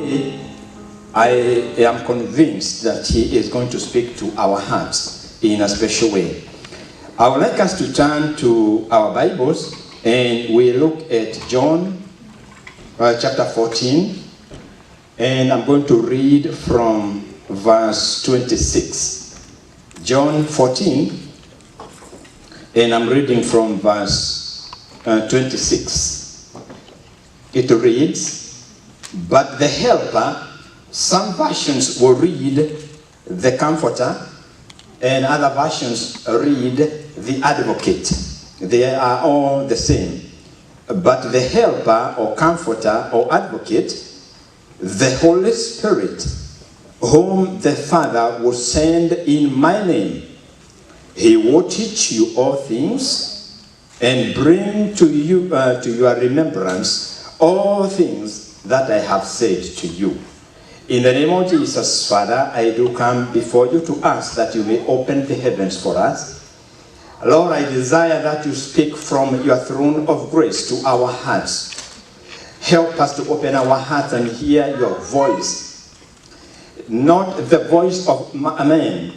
today, I am convinced that he is going to speak to our hearts in a special way. I would like us to turn to our Bibles and we look at John chapter 14, and I'm going to read from verse 26. John 14, and I'm reading from verse 26. It reads, "But the Helper," some versions will read the Comforter, and other versions read the Advocate. They are all the same. But the Helper or Comforter or Advocate, the Holy Spirit, whom the Father will send in my name, he will teach you all things and bring to you to your remembrance all things that I have said to you. In the name of Jesus, Father, I do come before you to ask that you may open the heavens for us. Lord, I desire that you speak from your throne of grace to our hearts. Help us to open our hearts and hear your voice. Not the voice of a man,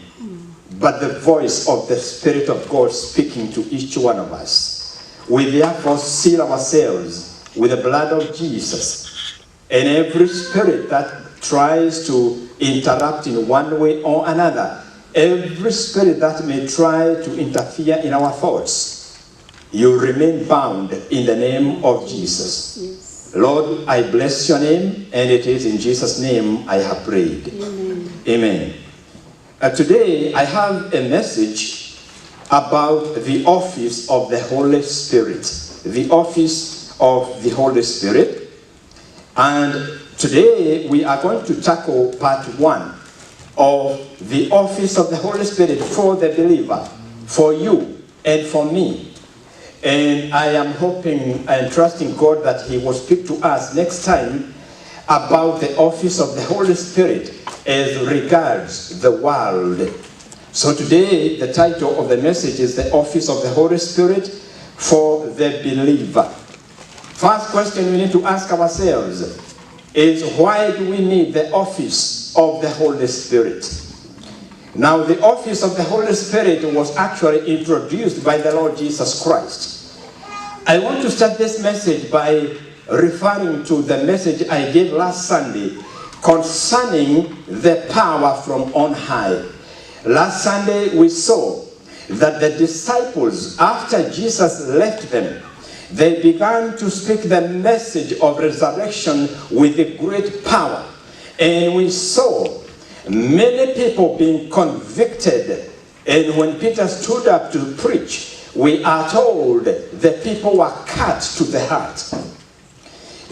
but the voice of the Spirit of God speaking to each one of us. We therefore seal ourselves with the blood of Jesus. And every spirit that tries to interrupt in one way or another, every spirit that may try to interfere in our thoughts, you remain bound in the name of Jesus. Yes. Lord, I bless your name, and it is in Jesus' name I have prayed. Amen. Amen. Today I have a message about the office of the Holy Spirit. The office of the Holy Spirit. And today we are going to tackle part 1 of the office of the Holy Spirit for the believer, for you and for me. And I am hoping and trusting God that he will speak to us next time about the office of the Holy Spirit as regards the world. So today the title of the message is the office of the Holy Spirit for the believer. First question we need to ask ourselves is, why do we need the office of the Holy Spirit? Now, the office of the Holy Spirit was actually introduced by the Lord Jesus Christ. I want to start this message by referring to the message I gave last Sunday concerning the power from on high. Last Sunday we saw that the disciples, after Jesus left them, they began to speak the message of resurrection with a great power. And we saw many people being convicted. And when Peter stood up to preach, we are told the people were cut to the heart.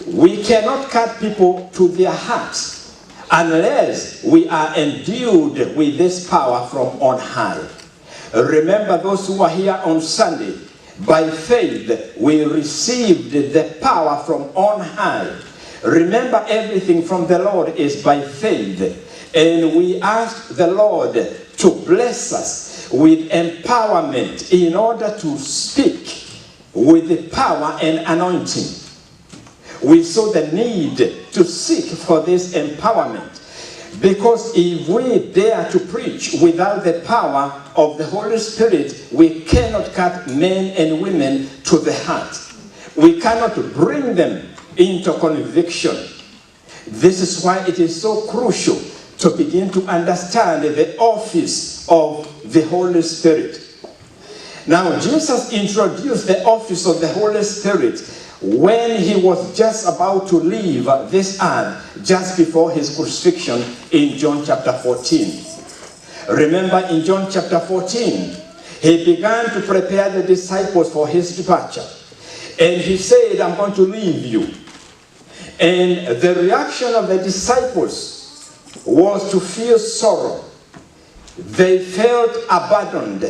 We cannot cut people to their hearts unless we are endued with this power from on high. Remember those who were here on Sunday. By faith, we received the power from on high. Remember, everything from the Lord is by faith. And we asked the Lord to bless us with empowerment in order to speak with the power and anointing. We saw the need to seek for this empowerment. Because if we dare to preach without the power of the Holy Spirit, we cannot cut men and women to the heart. We cannot bring them into conviction. This is why it is so crucial to begin to understand the office of the Holy Spirit. Now, Jesus introduced the office of the Holy Spirit when he was just about to leave this earth, just before his crucifixion in John chapter 14. Remember, in John chapter 14, he began to prepare the disciples for his departure. And he said, I'm going to leave you. And the reaction of the disciples was to feel sorrow. They felt abandoned.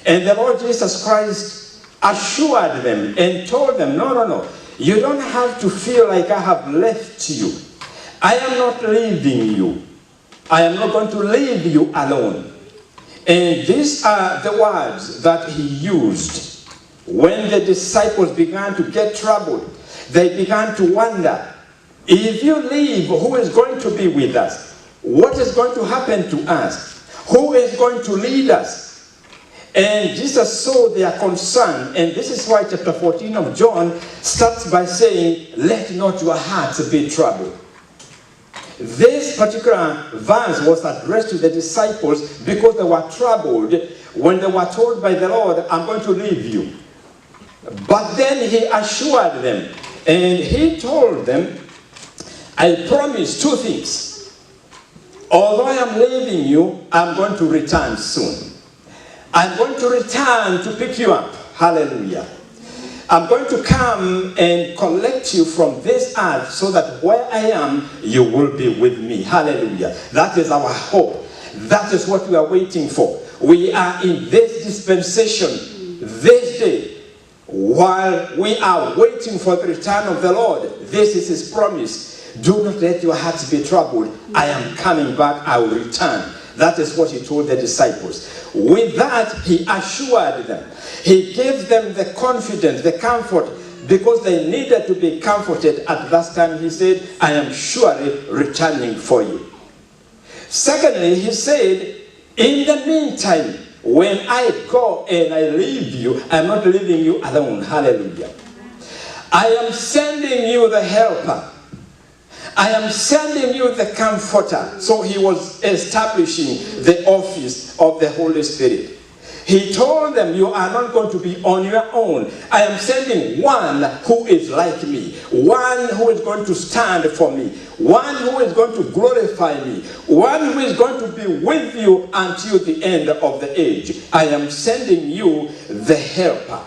And the Lord Jesus Christ assured them and told them, no, you don't have to feel like I have left you. I am not leaving you. I am not going to leave you alone. And these are the words that he used when the disciples began to get troubled. They began to wonder, If you leave, who is going to be with us? What is going to happen to us? Who is going to lead us? And Jesus saw their concern, and this is why chapter 14 of John starts by saying, let not your hearts be troubled. This particular verse was addressed to the disciples because they were troubled when they were told by the Lord, I'm going to leave you. But then he assured them, and he told them, I promise two things. Although I am leaving you, I'm going to return soon. I'm going to return to pick you up. Hallelujah. I'm going to come and collect you from this earth so that where I am, you will be with me. Hallelujah. That is our hope. That is what we are waiting for. We are in this dispensation, this day, while we are waiting for the return of the Lord. This is his promise. Do not let your hearts be troubled. I am coming back. I will return. That is what he told the disciples. With that, he assured them. He gave them the confidence, the comfort, because they needed to be comforted at that time. He said, I am surely returning for you. Secondly, he said, in the meantime, when I go and I leave you, I'm not leaving you alone. Hallelujah. I am sending you the helper. I am sending you the comforter. So he was establishing the office of the Holy Spirit. He told them, you are not going to be on your own. I am sending one who is like me. One who is going to stand for me. One who is going to glorify me. One who is going to be with you until the end of the age. I am sending you the helper.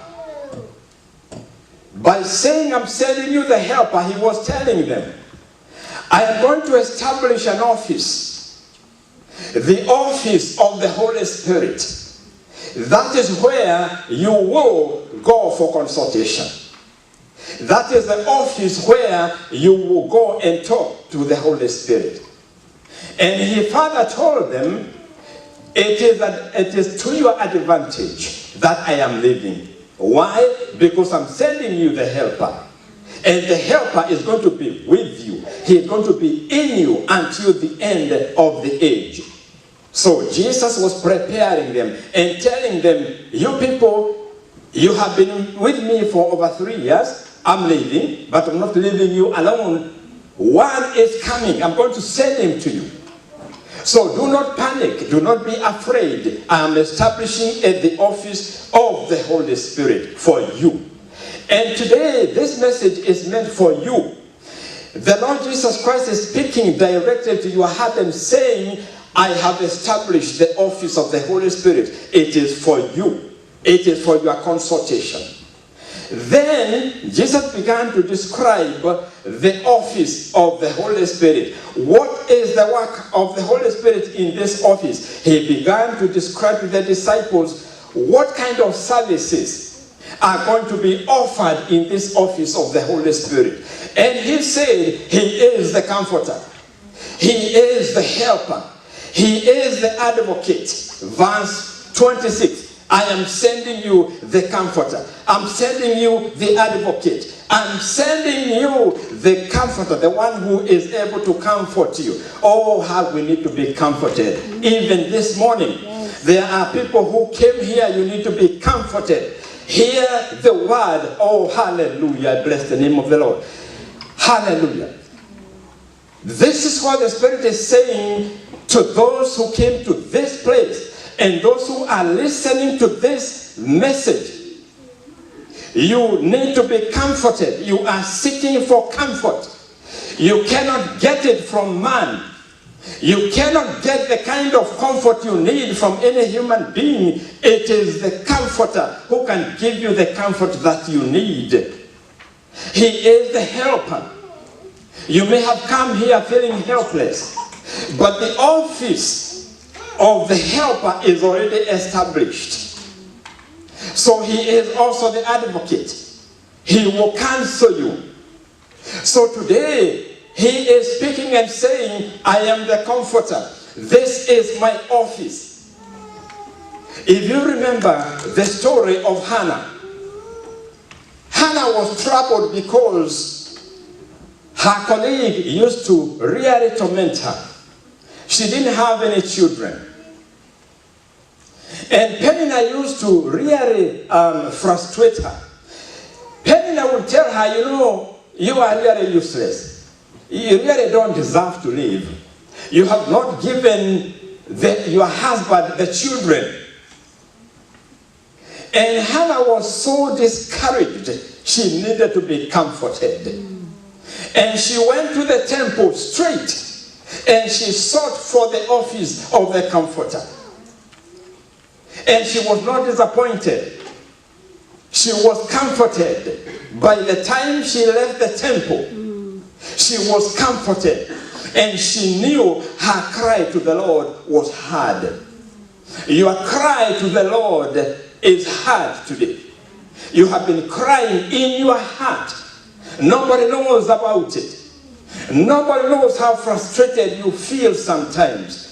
By saying I'm sending you the helper, he was telling them, I am going to establish an office. The office of the Holy Spirit. That is where you will go for consultation. That is the office where you will go and talk to the Holy Spirit. And he further told them, it is to your advantage that I am leaving. Why? Because I'm sending you the helper. And the helper is going to be with you. He is going to be in you until the end of the age. So Jesus was preparing them and telling them, you people, you have been with me for over 3 years. I'm leaving, but I'm not leaving you alone. One is coming. I'm going to send him to you. So do not panic. Do not be afraid. I am establishing the office of the Holy Spirit for you. And today, this message is meant for you. The Lord Jesus Christ is speaking directly to your heart and saying, I have established the office of the Holy Spirit. It is for you. It is for your consultation. Then, Jesus began to describe the office of the Holy Spirit. What is the work of the Holy Spirit in this office? He began to describe to the disciples what kind of services are going to be offered in this office of the Holy Spirit. And he said, he is the comforter. He is the helper. He is the advocate. Verse 26. I am sending you the comforter. I'm sending you the advocate. I'm sending you the comforter, the one who is able to comfort you. Oh, how we need to be comforted. Even this morning, there are people who came here. You need to be comforted. Hear the word. Oh, hallelujah. Bless the name of the Lord. Hallelujah. This is what the Spirit is saying to those who came to this place and those who are listening to this message. You need to be comforted. You are seeking for comfort. You cannot get it from man. You cannot get the kind of comfort you need from any human being. It is the comforter who can give you the comfort that you need. He is the helper. You may have come here feeling helpless, but the office of the helper is already established. So he is also the advocate. He will counsel you. So today, he is speaking and saying, I am the comforter. This is my office. If you remember the story of Hannah, Hannah was troubled because Her colleague used to really torment her. She didn't have any children. And Penina used to really frustrate her. Penina would tell her, you know, you are really useless. You really don't deserve to live. You have not given your husband the children. And Hannah was so discouraged, she needed to be comforted. And she went to the temple straight, and she sought for the office of the comforter. And she was not disappointed. She was comforted. By the time she left the temple, she was comforted. And she knew her cry to the Lord was heard. Your cry to the Lord is heard today. You have been crying in your heart. Nobody knows about it. Nobody knows how frustrated you feel sometimes.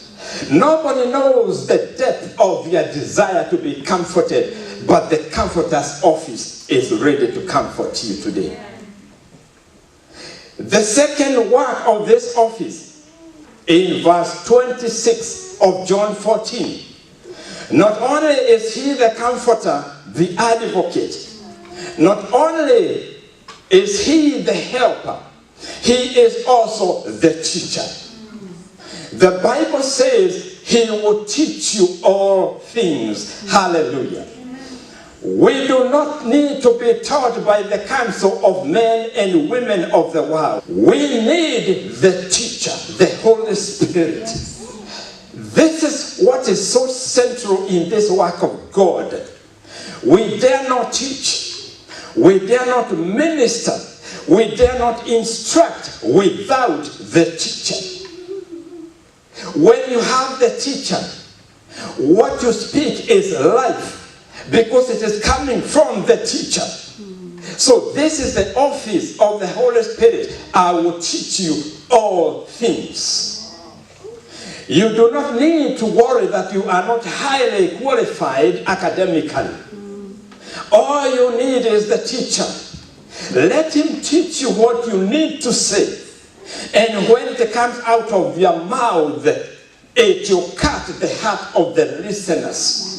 Nobody knows the depth of your desire to be comforted, but the comforter's office is ready to comfort you today. The second work of this office in verse 26 of John 14. Not only is he the comforter, the advocate, not only is he the helper, he is also the teacher. The Bible says he will teach you all things. Hallelujah. We do not need to be taught by the counsel of men and women of the world. We need the teacher, the Holy Spirit. This is what is so central in this work of God. We dare not teach. We dare not minister. We dare not instruct without the teacher. When you have the teacher, what you speak is life, because it is coming from the teacher. So this is the office of the Holy Spirit. I will teach you all things. You do not need to worry that you are not highly qualified academically. All you need is the teacher. Let him teach you what you need to say. And when it comes out of your mouth, it will cut the heart of the listeners.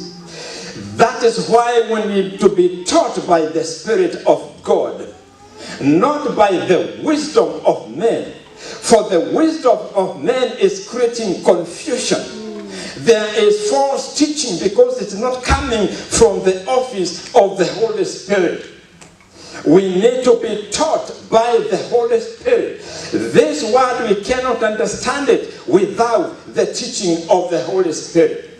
That is why we need to be taught by the Spirit of God, not by the wisdom of men. For the wisdom of men is creating confusion. There is false teaching because it's not coming from the office of the Holy Spirit. We need to be taught by the Holy Spirit. This word, we cannot understand it without the teaching of the Holy Spirit.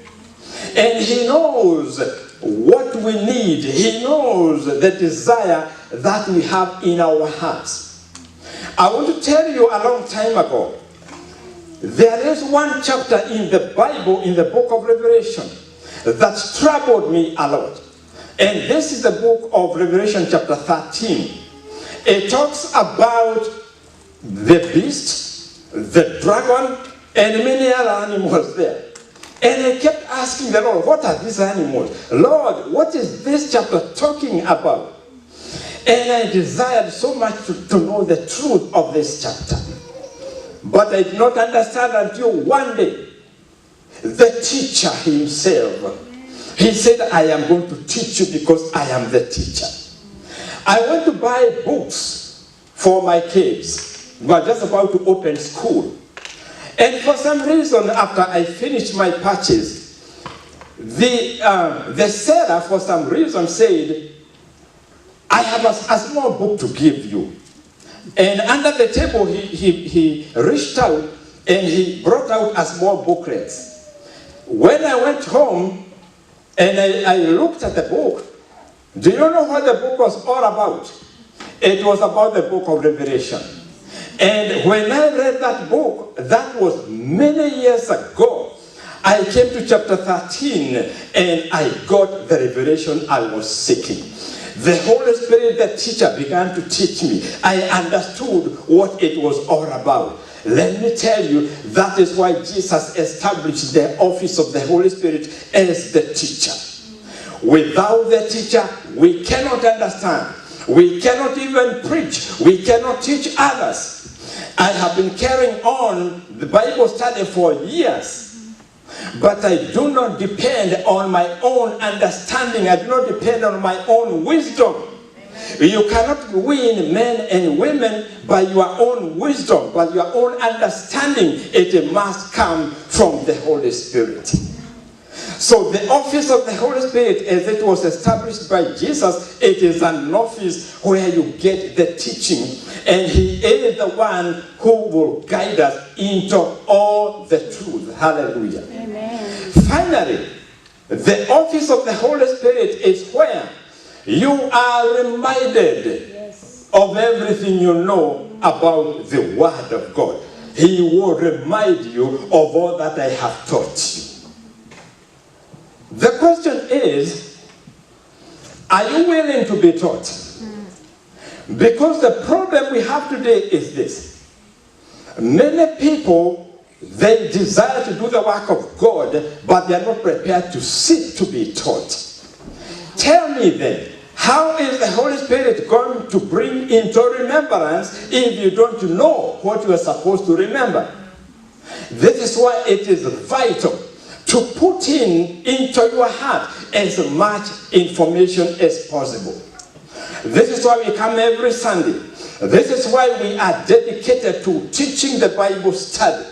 And he knows what we need. He knows the desire that we have in our hearts. I want to tell you, a long time ago, there is one chapter in the Bible, in the book of Revelation, that troubled me a lot. And this is the book of Revelation chapter 13. It talks about the beast, the dragon, and many other animals there. And I kept asking the Lord, what are these animals? Lord, what is this chapter talking about? And I desired so much to know the truth of this chapter. But I did not understand until one day, the teacher himself, he said, I am going to teach you because I am the teacher. I went to buy books for my kids. We were just about to open school. And for some reason, after I finished my purchase, the seller, for some reason, said, I have a small book to give you. And under the table, he reached out and he brought out a small booklet. When I went home and I looked at the book, do you know what the book was all about? It was about the book of Revelation. And when I read that book, that was many years ago, I came to chapter 13 and I got the revelation I was seeking. The Holy Spirit, the teacher, began to teach me. I understood what it was all about. Let me tell you, that is why Jesus established the office of the Holy Spirit as the teacher. Without the teacher, we cannot understand. We cannot even preach. We cannot teach others. I have been carrying on the Bible study for years, but I do not depend on my own understanding. I do not depend on my own wisdom. You cannot win men and women by your own wisdom, by your own understanding. It must come from the Holy Spirit. So the office of the Holy Spirit, as it was established by Jesus, it is an office where you get the teaching. And he is the one who will guide us into all the truth. Hallelujah. Amen. Finally, the office of the Holy Spirit is where you are reminded of everything you know about the Word of God. He will remind you of all that I have taught you. The question is, are you willing to be taught? Because the problem we have today is this. Many people, they desire to do the work of God, but they are not prepared to sit to be taught. Tell me then, how is the Holy Spirit going to bring into remembrance if you don't know what you are supposed to remember? This is why it is vital to put into your heart as much information as possible. This is why we come every Sunday. This is why we are dedicated to teaching the Bible study.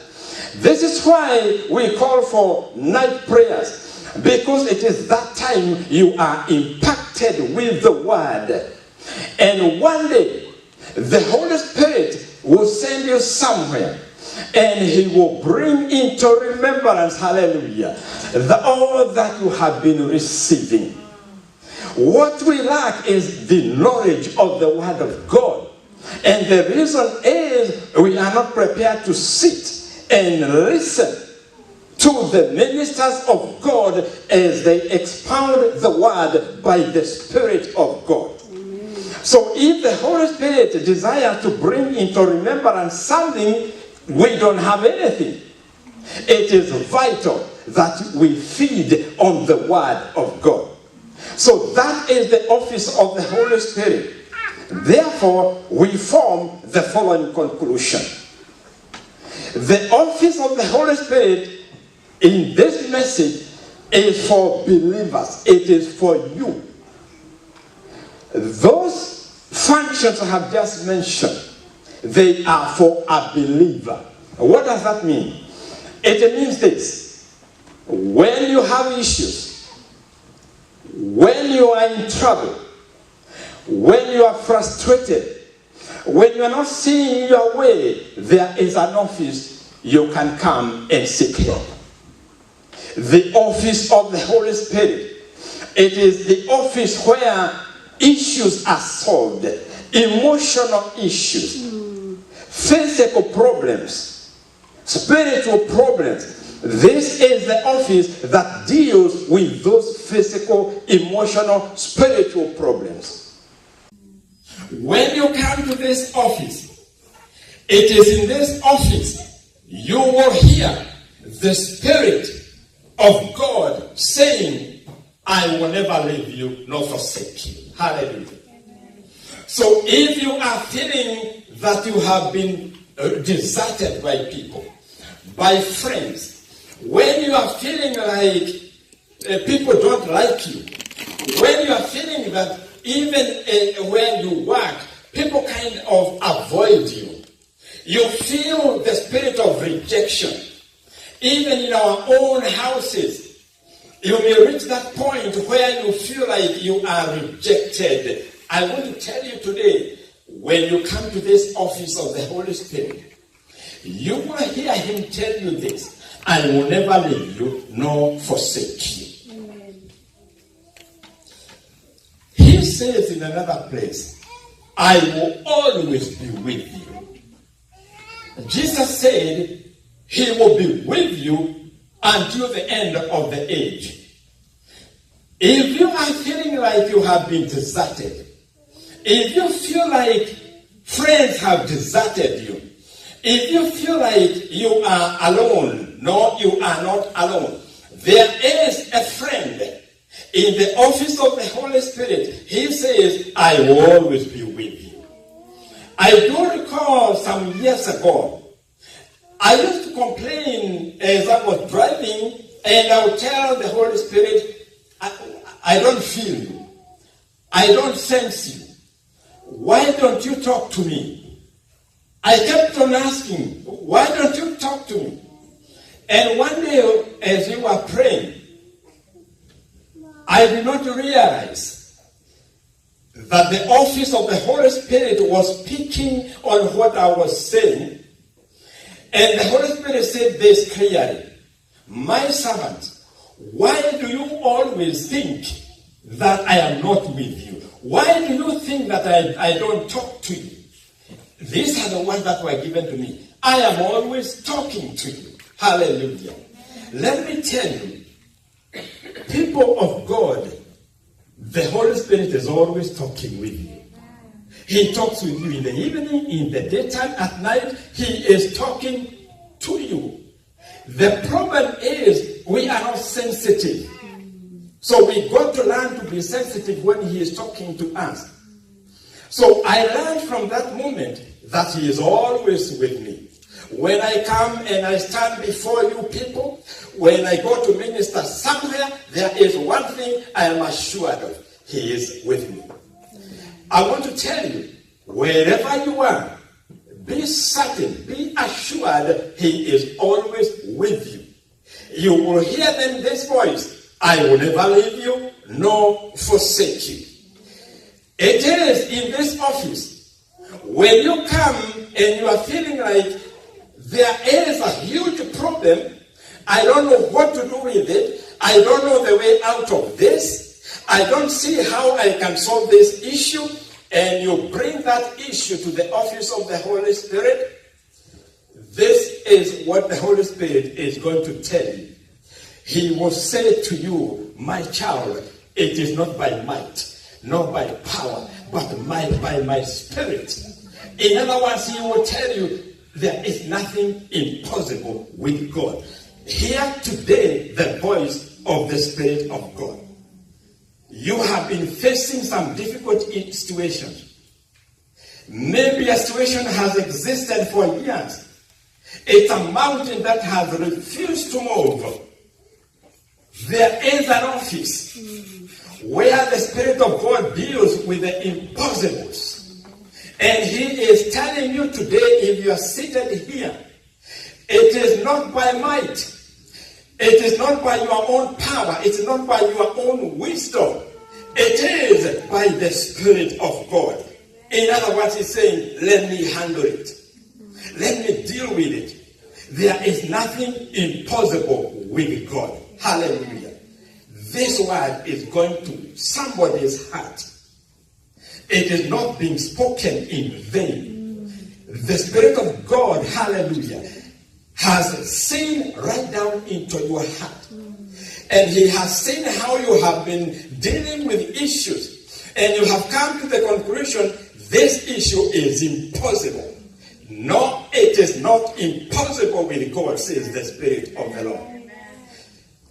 This is why we call for night prayers, because it is that time you are impacted with the Word. And one day, the Holy Spirit will send you somewhere, and he will bring into remembrance, hallelujah, all that you have been receiving. What we lack is the knowledge of the Word of God. And the reason is we are not prepared to sit and listen to the ministers of God as they expound the Word by the Spirit of God. So if the Holy Spirit desires to bring into remembrance something, we don't have anything. It is vital that we feed on the Word of God. So that is the office of the Holy Spirit. Therefore, we form the following conclusion. The office of the Holy Spirit in this message is for believers. It is for you. Those functions I have just mentioned, they are for a believer. What does that mean? It means this. When you have issues, when you are in trouble, when you are frustrated, when you are not seeing your way, there is an office you can come and seek help. The office of the Holy Spirit. It is the office where issues are solved. Emotional issues, physical problems, spiritual problems. This is the office that deals with those physical, emotional, spiritual problems. When you come to this office, it is in this office you will hear the Spirit of God saying, I will never leave you nor forsake you. Hallelujah. So if you are feeling that you have been deserted by people, by friends, when you are feeling like people don't like you, when you are feeling that even where you work, people kind of avoid you, you feel the spirit of rejection. Even in our own houses, you may reach that point where you feel like you are rejected. I want to tell you today, when you come to this office of the Holy Spirit, you will hear him tell you this: I will never leave you nor forsake you. Amen. He says in another place, I will always be with you. Jesus said he will be with you until the end of the age. If you are feeling like you have been deserted, if you feel like friends have deserted you, if you feel like you are alone, no, you are not alone. There is a friend in the office of the Holy Spirit. He says, I will always be with you. I do recall some years ago, I used to complain as I was driving, and I would tell the Holy Spirit, I don't feel you. I don't sense you. Why don't you talk to me? I kept on asking, why don't you talk to me? And one day, as we were praying, I did not realize that the office of the Holy Spirit was picking on what I was saying. And the Holy Spirit said this clearly, my servant, why do you always think that I am not with you? Why do you think that I don't talk to you? These are the ones that were given to me. I am always talking to you. Hallelujah. Let me tell you, people of God, the Holy Spirit is always talking with you. He talks with you in the evening, in the daytime, at night. He is talking to you. The problem is we are not sensitive. So we got to learn to be sensitive when he is talking to us. So I learned from that moment that he is always with me. When I come and I stand before you people, when I go to minister somewhere, there is one thing I am assured of. He is with me. I want to tell you, wherever you are, be certain, be assured he is always with you. You will hear them this voice, I will never leave you, nor forsake you. It is in this office, when you come and you are feeling like there is a huge problem, I don't know what to do with it, I don't know the way out of this, I don't see how I can solve this issue, and you bring that issue to the office of the Holy Spirit, this is what the Holy Spirit is going to tell you. He will say to you, my child, it is not by might, not by power, but by my spirit. In other words, he will tell you, there is nothing impossible with God. Hear today the voice of the Spirit of God. You have been facing some difficult situations. Maybe a situation has existed for years. It's a mountain that has refused to move. There is an office where the Spirit of God deals with the impossibles. And he is telling you today, if you are seated here, it is not by might. It is not by your own power. It is not by your own wisdom. It is by the Spirit of God. In other words, he's saying, let me handle it. Let me deal with it. There is nothing impossible with God. Hallelujah. This word is going to somebody's heart. It is not being spoken in vain. The Spirit of God, hallelujah, has seen right down into your heart. And he has seen how you have been dealing with issues. And you have come to the conclusion, this issue is impossible. No, it is not impossible with God, says the Spirit of the Lord.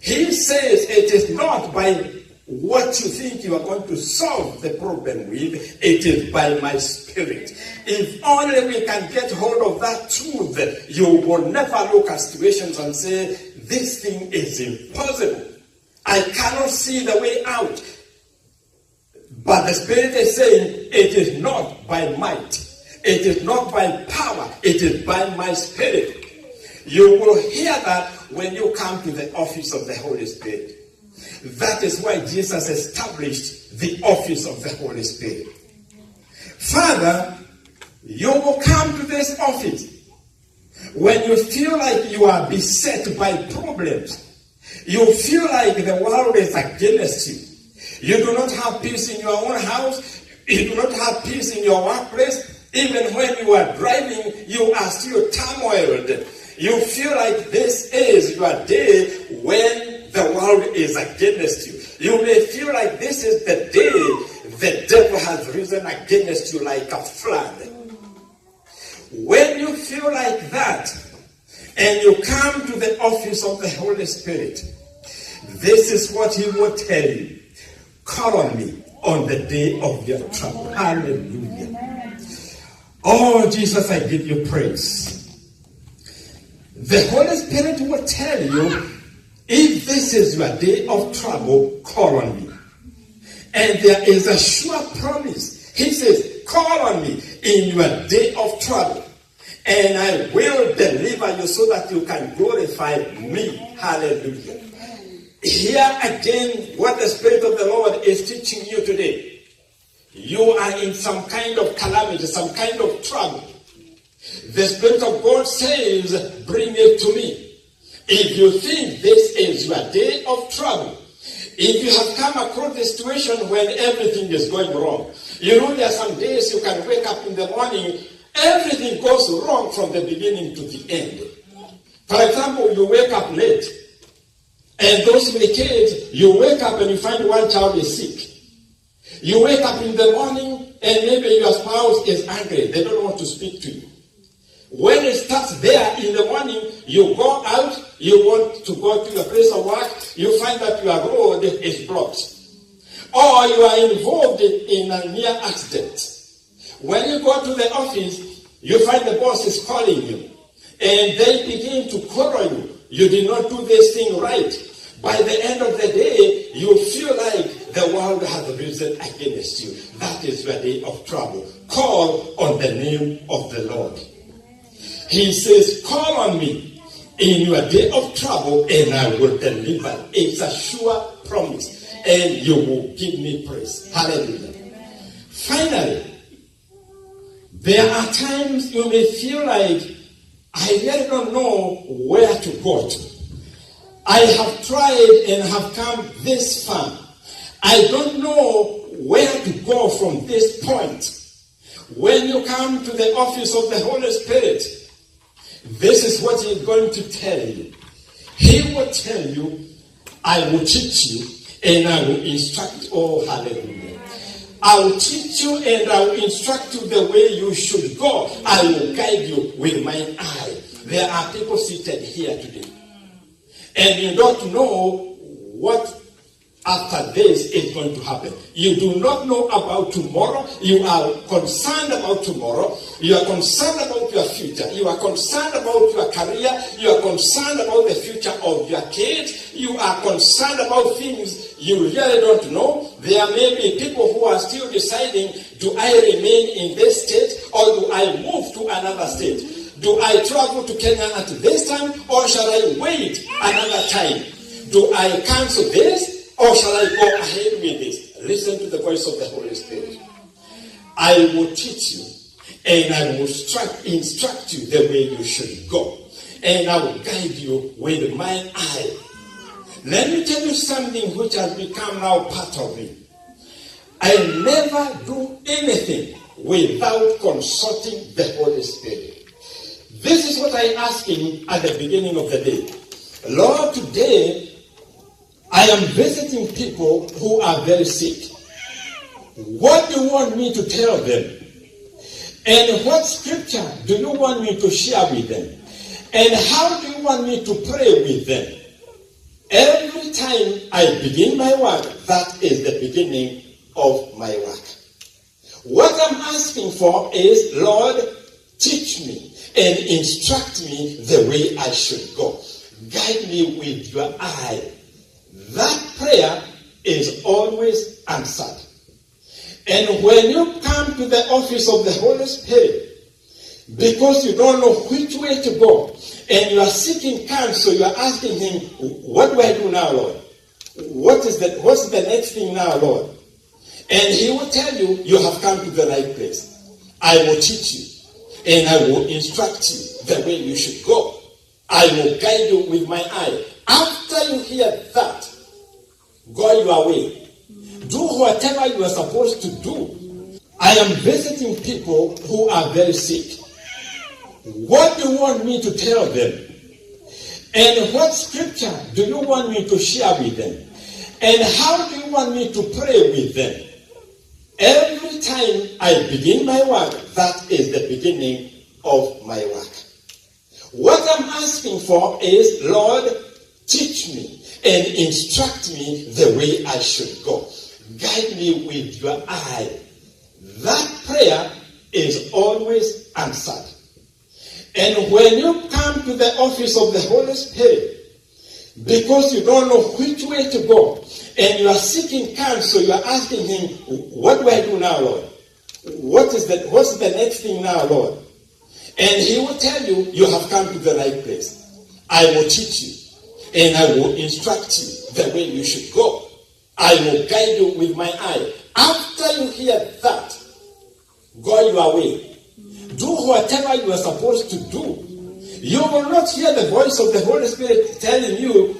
He says it is not by what you think you are going to solve the problem with, it is by my Spirit. If only we can get hold of that truth, you will never look at situations and say, this thing is impossible. I cannot see the way out. But the Spirit is saying, it is not by might. It is not by power. It is by my Spirit. You will hear that when you come to the office of the Holy Spirit. That is why Jesus established the office of the Holy Spirit. Father, you will come to this office when you feel like you are beset by problems. You feel like the world is against you. You do not have peace in your own house. You do not have peace in your workplace. Even when you are driving, you are still turmoiled. You feel like this is your day when the world is against you. You may feel like this is the day the devil has risen against you like a flood. When you feel like that, and you come to the office of the Holy Spirit, this is what he will tell you. Call on me on the day of your trouble. Hallelujah. Oh, Jesus, I give you praise. The Holy Spirit will tell you, if this is your day of trouble, call on me. And there is a sure promise. He says, call on me in your day of trouble, and I will deliver you so that you can glorify me. Hallelujah. Here again, what the Spirit of the Lord is teaching you today. You are in some kind of calamity, some kind of trouble. The Spirit of God says, bring it to me. If you think this is your day of trouble, if you have come across the situation when everything is going wrong, you know there are some days you can wake up in the morning, everything goes wrong from the beginning to the end. For example, you wake up late, and those with the kids, you wake up and you find one child is sick. You wake up in the morning and maybe your spouse is angry. They don't want to speak to you. When it starts there in the morning, you go out, you want to go to your place of work, you find that your road is blocked. Or you are involved in a near accident. When you go to the office, you find the boss is calling you. And they begin to quarrel you. You did not do this thing right. By the end of the day, you feel like the world has risen against you. That is your day of trouble. Call on the name of the Lord. He says, call on me in your day of trouble and I will deliver. It's a sure promise. And you will give me praise. Hallelujah. Finally, there are times you may feel like, I really don't know where to go to. I have tried and have come this far. I don't know where to go from this point. When you come to the office of the Holy Spirit, this is what He's going to tell you. He will tell you, I will teach you and I will instruct. Oh, hallelujah. I will teach you and I will instruct you the way you should go. I will guide you with mine eye. There are people seated here today, and you don't know what after this is going to happen. You do not know about tomorrow. You are concerned about tomorrow. You are concerned about your future. You are concerned about your career. You are concerned about the future of your kids. You are concerned about things you really don't know. There may be people who are still deciding, do I remain in this state or do I move to another state? Do I travel to Kenya at this time or shall I wait another time? Do I cancel this? Or shall I go ahead with this? Listen to the voice of the Holy Spirit. I will teach you and I will instruct you the way you should go. And I will guide you with my eye. Let me tell you something which has become now part of me. I never do anything without consulting the Holy Spirit. This is what I asked Him at the beginning of the day. Lord, today, I am visiting people who are very sick. What do you want me to tell them? And what scripture do you want me to share with them? And how do you want me to pray with them? Every time I begin my work, that is the beginning of my work. What I'm asking for is, Lord, teach me and instruct me the way I should go. Guide me with your eye. That prayer is always answered. And when you come to the office of the Holy Spirit, because you don't know which way to go, and you are seeking counsel, you are asking Him, what do I do now, Lord? What's the next thing now, Lord? And He will tell you, you have come to the right place. I will teach you, and I will instruct you the way you should go. I will guide you with my eye. After you hear that, go your way. Do whatever you are supposed to do. I am visiting people who are very sick. What do you want me to tell them? And what scripture do you want me to share with them? And how do you want me to pray with them? Every time I begin my work, that is the beginning of my work. What I'm asking for is, Lord, teach me and instruct me the way I should go. Guide me with your eye. That prayer is always answered. And when you come to the office of the Holy Spirit, because you don't know which way to go, and you are seeking counsel, you are asking him, what do I do now, Lord? What's the next thing now, Lord? And he will tell you, you have come to the right place. I will teach you, and I will instruct you the way you should go. I will guide you with my eye. After you hear that, go your way. Do whatever you are supposed to do. You will not hear the voice of the Holy Spirit telling you,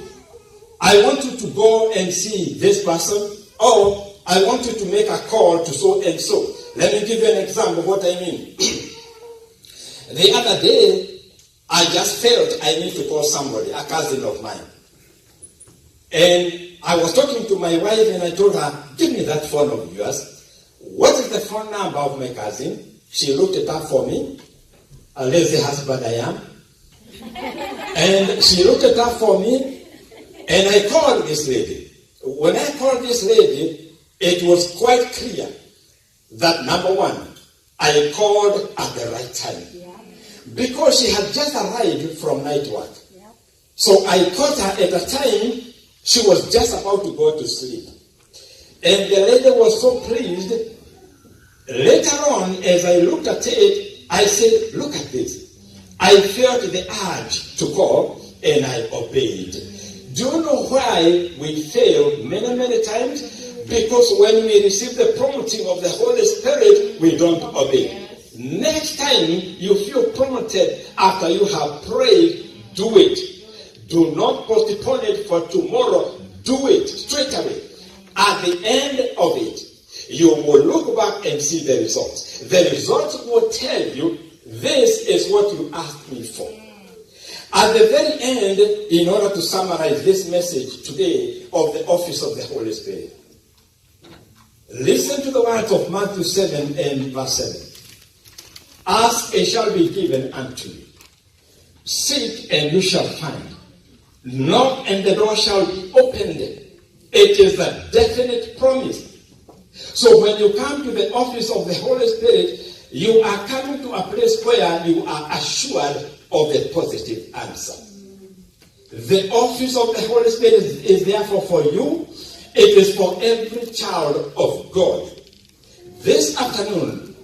I want you to go and see this person, or I want you to make a call to so and so. Let me give you an example of what I mean. The other day, I just felt I need to call somebody, a cousin of mine. And I was talking to my wife and I told her, give me that phone of yours. What is the phone number of my cousin? She looked it up for me. A lazy husband I am. And she looked it up for me. And I called this lady. When I called this lady, it was quite clear that, number one, I called at the right time. Yeah. Because she had just arrived from night work. Yeah. So I caught her at a time she was just about to go to sleep. And the lady was so pleased. Later on, as I looked at it, I said, look at this. I felt the urge to call, and I obeyed. Do you know why we fail many, many times? Because when we receive the prompting of the Holy Spirit, we don't obey. Next time you feel prompted after you have prayed, do it. Do not postpone it for tomorrow. Do it straight away. At the end of it, you will look back and see the results. The results will tell you, this is what you asked me for. At the very end, in order to summarize this message today of the office of the Holy Spirit, listen to the words of Matthew 7 and verse 7. Ask, and shall be given unto you. Seek, and you shall find. Knock, and the door shall be opened. It is a definite promise. So when you come to the office of the Holy Spirit, you are coming to a place where you are assured of a positive answer. The office of the Holy Spirit is therefore for you. It is for every child of God. This afternoon,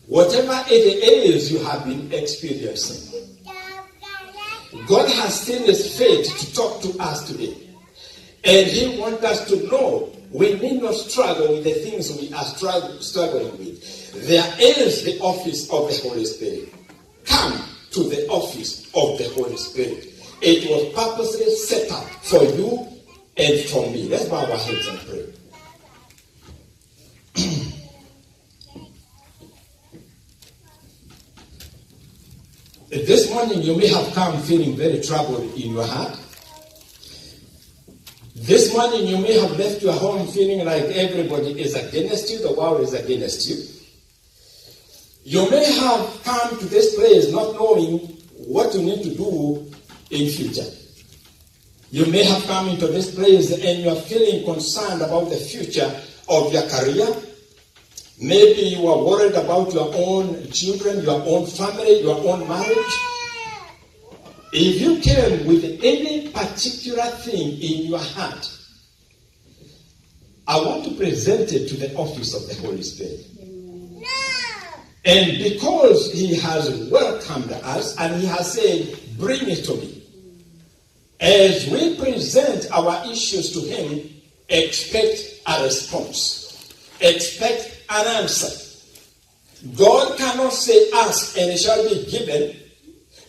whatever it is you have been experiencing, God has seen his faith to talk to us today. And he wants us to know we need not struggle with the things we are struggling with. There is the office of the Holy Spirit. Come to the office of the Holy Spirit. It was purposely set up for you and for me. Let's bow our heads and pray. This morning you may have come feeling very troubled in your heart. This morning you may have left your home feeling like everybody is against you, the world is against you. You may have come to this place not knowing what you need to do in future. You may have come into this place and you are feeling concerned about the future of your career. Maybe you are worried about your own children, your own family, your own marriage. If you came with any particular thing in your heart, I want to present it to the office of the Holy Spirit. And because he has welcomed us and he has said, bring it to me. As we present our issues to him, expect a response. Expect an answer. God cannot say, ask and it shall be given.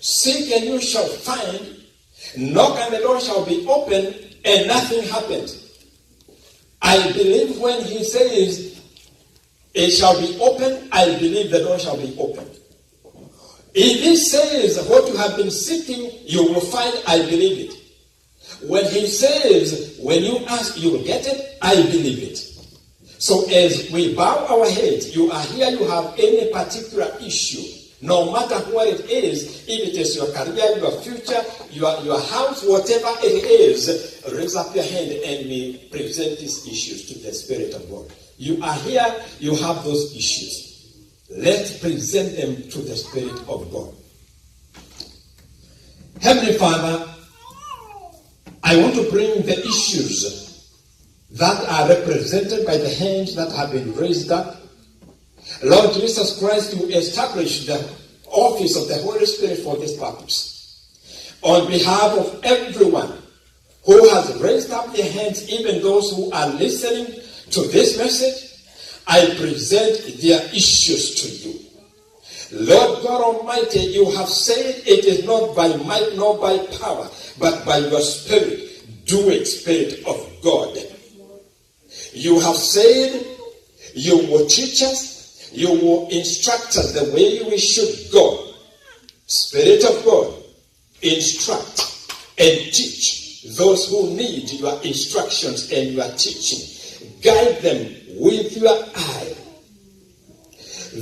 Seek and you shall find. Knock and the door shall be opened, and nothing happens. I believe when he says, it shall be opened, I believe the door shall be opened. If he says what you have been seeking, you will find, I believe it. When he says, when you ask, you will get it, I believe it. So as we bow our heads, you are here, you have any particular issue, no matter what it is, if it is your career, your future, your house, whatever it is, raise up your hand and we present these issues to the Spirit of God. You are here, you have those issues. let's present them to the Spirit of God. Heavenly Father, I want to bring the issues that are represented by the hands that have been raised up. Lord Jesus Christ, you establish the office of the Holy Spirit for this purpose. On behalf of everyone who has raised up their hands, even those who are listening to this message, I present their issues to you. Lord God Almighty, you have said it is not by might nor by power, but by your Spirit. Do it, Spirit of God. You have said you will teach us, you will instruct us the way we should go. Spirit of God, instruct and teach those who need your instructions and your teaching. Guide them with your eye.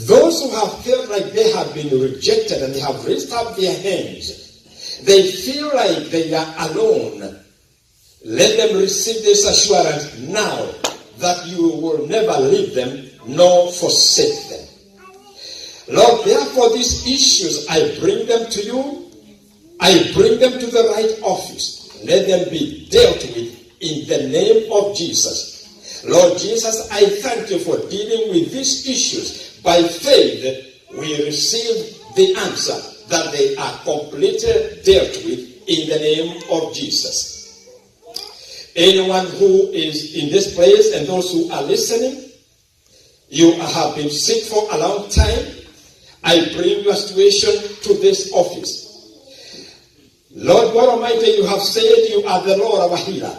Those who have felt like they have been rejected and they have raised up their hands, they feel like they are alone. Let them receive this assurance now that you will never leave them nor forsake them. Lord, therefore these issues, I bring them to you. I bring them to the right office. Let them be dealt with in the name of Jesus. Lord Jesus, I thank you for dealing with these issues. By faith, we receive the answer that they are completely dealt with in the name of Jesus. Anyone who is in this place and those who are listening, you have been sick for a long time. I bring your situation to this office. Lord God Almighty, you have said you are the Lord our healer.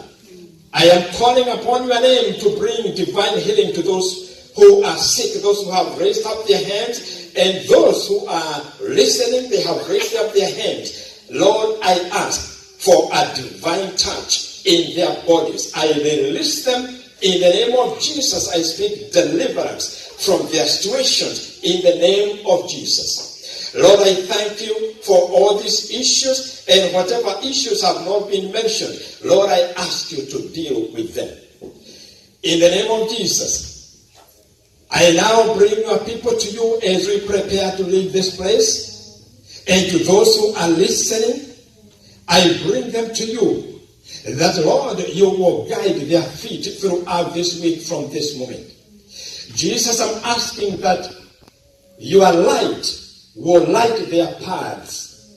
I am calling upon your name to bring divine healing to those who are sick, those who have raised up their hands, and those who are listening, they have raised up their hands. Lord, I ask for a divine touch in their bodies. I release them in the name of Jesus. I speak deliverance from their situations in the name of Jesus. Lord, I thank you for all these issues, and whatever issues have not been mentioned, Lord, I ask you to deal with them. In the name of Jesus, I now bring your people to you as we prepare to leave this place. And to those who are listening, I bring them to you. That, Lord, you will guide their feet throughout this week from this moment. Jesus, I'm asking that your light will light their paths.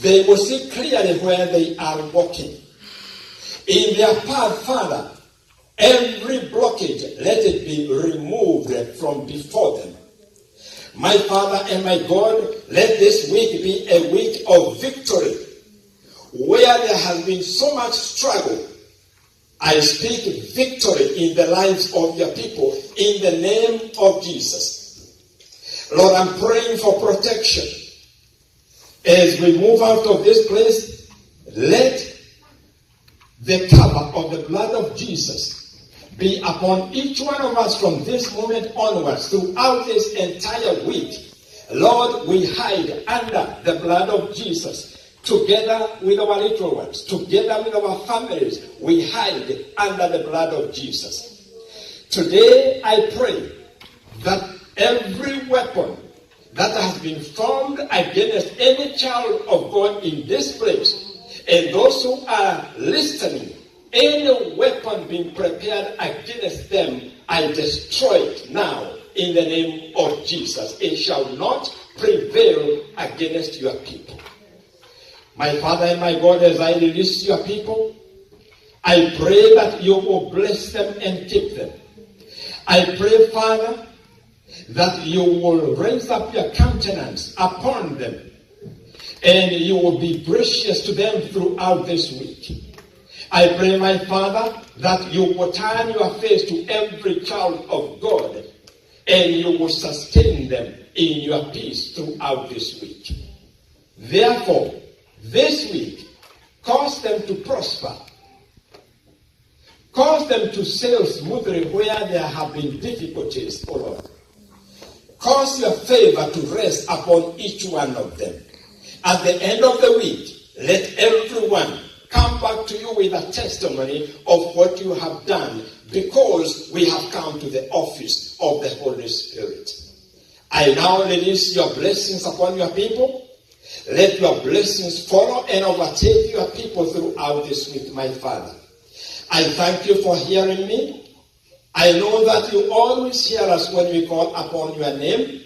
They will see clearly where they are walking. In their path, Father, every blockage, let it be removed from before them. My Father and my God, let this week be a week of victory. Where there has been so much struggle, I speak victory in the lives of your people in the name of Jesus. Lord, I'm praying for protection. As we move out of this place, let the cover of the blood of Jesus be upon each one of us from this moment onwards throughout this entire week. Lord, we hide under the blood of Jesus. Together with our little ones, together with our families, we hide under the blood of Jesus. Today, I pray that every weapon that has been formed against any child of God in this place, and those who are listening, any weapon being prepared against them, I destroy it now in the name of Jesus. It shall not prevail against your people. My Father and my God, as I release your people, I pray that you will bless them and keep them. I pray, Father, that you will raise up your countenance upon them, and you will be gracious to them throughout this week. I pray, my Father, that you will turn your face to every child of God, and you will sustain them in your peace throughout this week. Therefore, this week, cause them to prosper. Cause them to sail smoothly where there have been difficulties, O Lord. Cause your favor to rest upon each one of them. At the end of the week, let everyone come back to you with a testimony of what you have done, because we have come to the office of the Holy Spirit. I now release your blessings upon your people. Let your blessings follow and overtake your people throughout this week, my Father. I thank you for hearing me. I know that you always hear us when we call upon your name.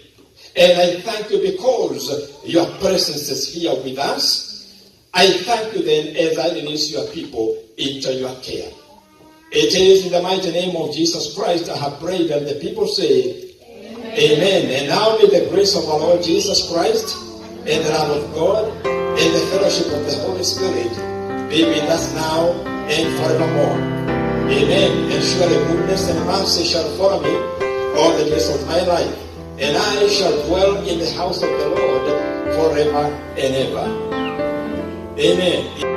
And I thank you because your presence is here with us. I thank you then as I release your people into your care. It is in the mighty name of Jesus Christ I have prayed, and the people say, Amen. Amen. And now may the grace of our Lord Jesus Christ and the love of God and the fellowship of the Holy Spirit be with us now and forevermore. Amen. And surely goodness and mercy shall follow me all the days of my life, and I shall dwell in the house of the Lord forever and ever. Amen.